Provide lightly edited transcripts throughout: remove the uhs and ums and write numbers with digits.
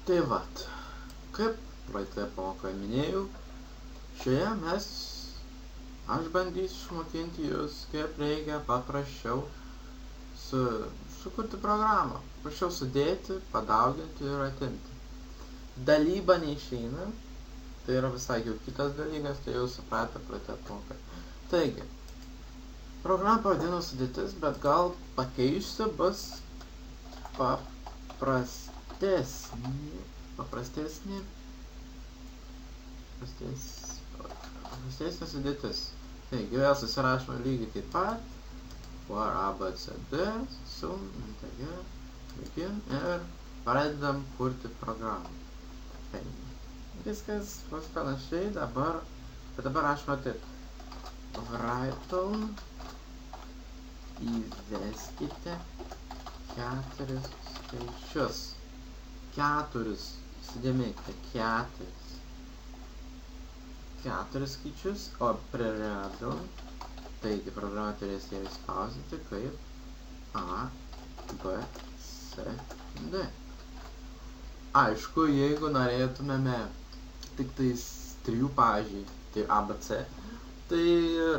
Tai vat, kaip praeitoje pamokoje minėjau, šioje aš bandysiu išmokinti jūs, kaip reikia paprasčiau sukurti programą. Paprasčiau sudėti, padauginti ir atimti. Dalyba neišeina, tai yra visai jau kitas dalykas, tai jau supratę praeitoje pamokoje. Taigi, programą pavadinu sudėtis, bet gal pakeisiu bus paprastesnė sudėtis. Taigi, vėl susirašome lygiai taip pat. For ABCD, sum, integer, begin ir pradedam kurti programą. Taigi, viskas bus panašiai, dabar rašome taip. Write įveskite 4 skaičius. 4, įsidėmėkite 4 skaičius, o prie readon, taigi programa turės ją įspausinti kaip A, B, C, D. Aišku, jeigu norėtumėme tik tais 3 pavyzdžiui, tai A, B, C, tai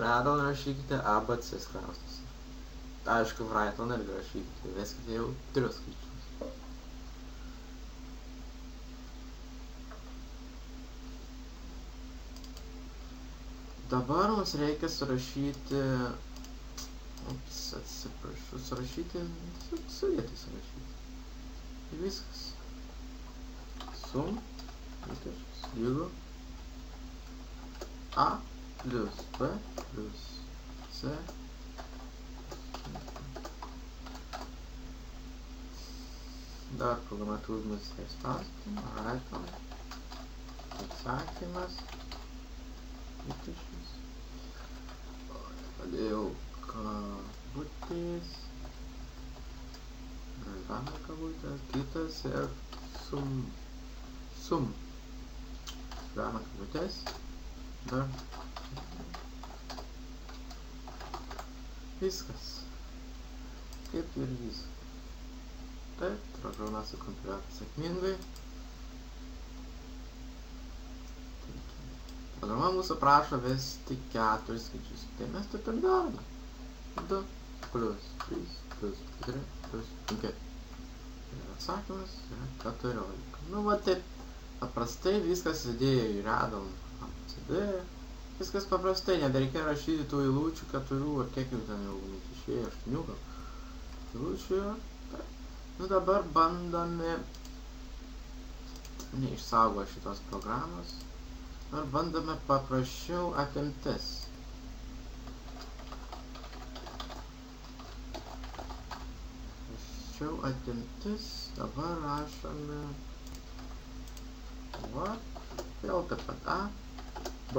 readon rašykite A, B, C skliaustus. Aišku, write irgi rašykite, įveskite jau 3 skaičius. Dabar mums reikia surašyti, sudėti. Ir viskas. Sum, lygu A plus B plus C. Dar programa turbūt spausdinti, write atsakymas. Padėjau kabutės, galima kabutės, kitas ir sum. Galima kabutės, dar viskas, kaip ir viskas. Taip, programa sukompiliuota sėkmingai. Programa mūsų prašo vesti 4 skaičius. Tai mes taip ir darome. 2 plus 3 plus 4 plus 5. Ir atsakymas yra 14. Nu va taip paprastai viskas įdėjo į readon ABCD. Viskas paprastai, nebereikia rašyti tų eilučių 4 ar kiek jau ten jau išėjo 8 eilučių. Nu dabar bandome neišsaugo šitos programos. Ir bandome paprasčiau atimtis. Dabar rašome vėl taip pat A, B.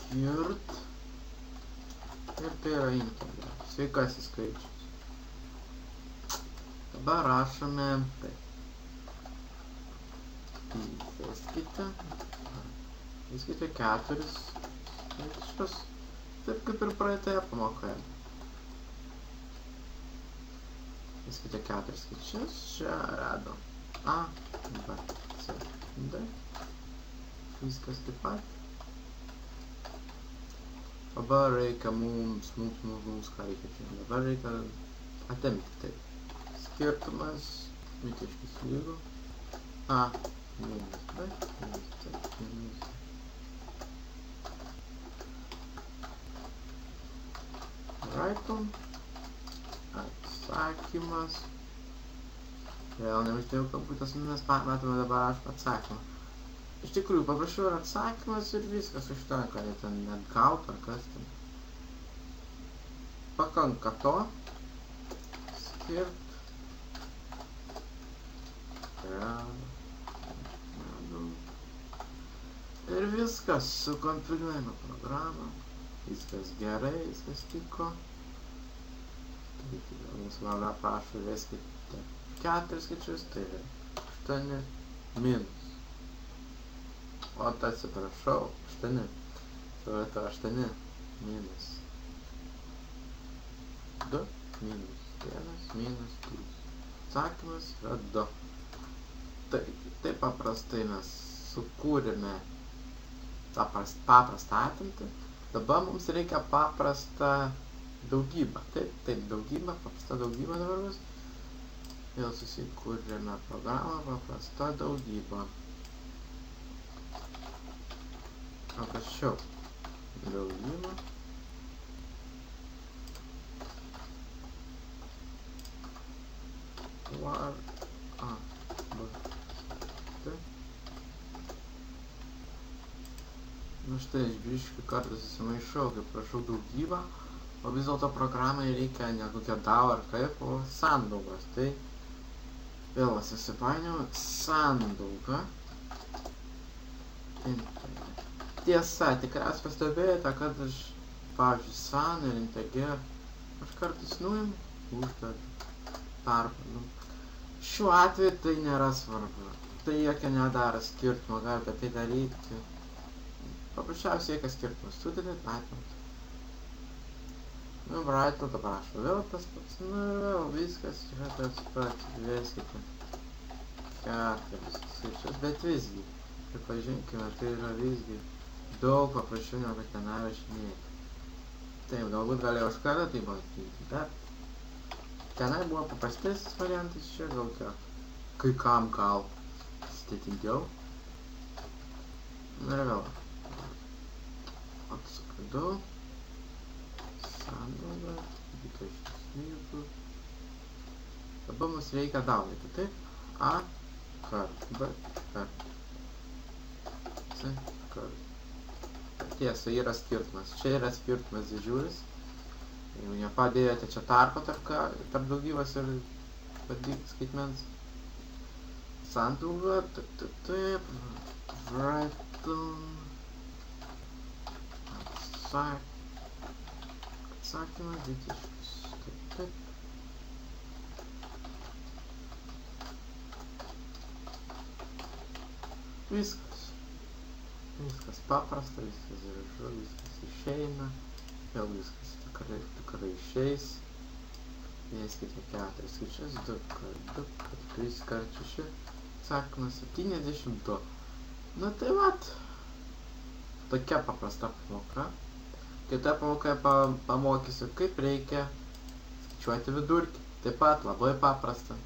Skirt. Ir tai yra integer, sveikasis skaičius. Dabar rašome taip. Įveskite 4 skaičius, taip kaip ir praeitoje pamokoje. Įveskite 4 skaičius, čia radom A, B, C, D. Viskas taip pat. Dabar reikia mums, ką reikia čia. Dabar reikia atimti taip. Skirtumas, vitiškis lygu. A, minus B, minus C, minus D. Write atsakymas. Vėl neuždėjau kabutės, mes matome dabar atsakymą. Iš tikrųjų, paprašiau ir atsakymas ir viskas užtenka, jie ten net gaut ar kas ten. Pakanka to. Skirt. Ir viskas, sukompiliuojame programą. Viskas gerai, viskas tiko. Mūsų valda prašo veskite 4 skaičius, tai yra 8 minus. O, atsiprašau, 8. Tuo 8 minus 2 minus 1 minus 3. Atsakymas yra 2. Taigi, taip paprastai mes sukūrėme paprastą atimtį. Dabar mums reikia paprastą daugybą. Taip, daugybą, paprasta daugybą dabar bus. Vėl susikūrėme programą paprasta daugyba. Paprasčiau. Daugyba. Nu štai, aš biškį kartą susimaišau, kaip prašau daugybą, o vis dėlto programai reikia ne kokia DAO ar kaip, o sandaugos. Tai vėl susipainiau, sandauga. Tiesa, tikriausiai pastebėjote, kad aš, pavyzdžiui, san ir integer, aš kartais nuimu, uždedu, tarpą. Šiuo atveju tai nėra svarbu. Tai jokia nedaro skirtumo, galite tai daryti. Paprasčiausiai jokia skirtumas. Sudėlėt, atmet. Nu, braitą daprašau. Vėl tas pats. Nu, vėl viskas yra tas pats. Dvieskite. 4 skaičius. Bet visgi. Pripažinkime, tai yra visgi daug paprasčiau negu tenai rašinėti. Taip, galbūt galėjau iš karto tai matyti, bet tenai buvo paprastesnis variantas, čia gal kiek. Kai kam gal sudėtingiau. Na ir vėl. Atsukau. Sandaugą. 26. Dabar mums reikia daugyti, taip? A kart, B kart, C kart. Tiesa, yra skirtumas. Čia yra skirtumas didžiulis. Jeigu nepadėjote čia tarpo tarp daugybos ir skaitmens. Sandauga, taip, Brighton. Atsakymas 20. Taip. Viskas. Viskas paprasta, viskas gražu, viskas išeina. Vėl viskas tikrai išeis. Dėskite 4 skaičius, 2 kart 2 kart 3 kart 6. Atsakymas 72. Na tai vat. Tokia paprasta pamoka. Kita pamoka pamokysiu, kaip reikia skaičiuoti vidurkį. Taip pat labai paprasta.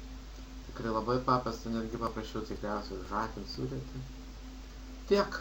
Tikrai labai paprasta, netgi paprašiau tikriausiai už akį sudėti. Tiek.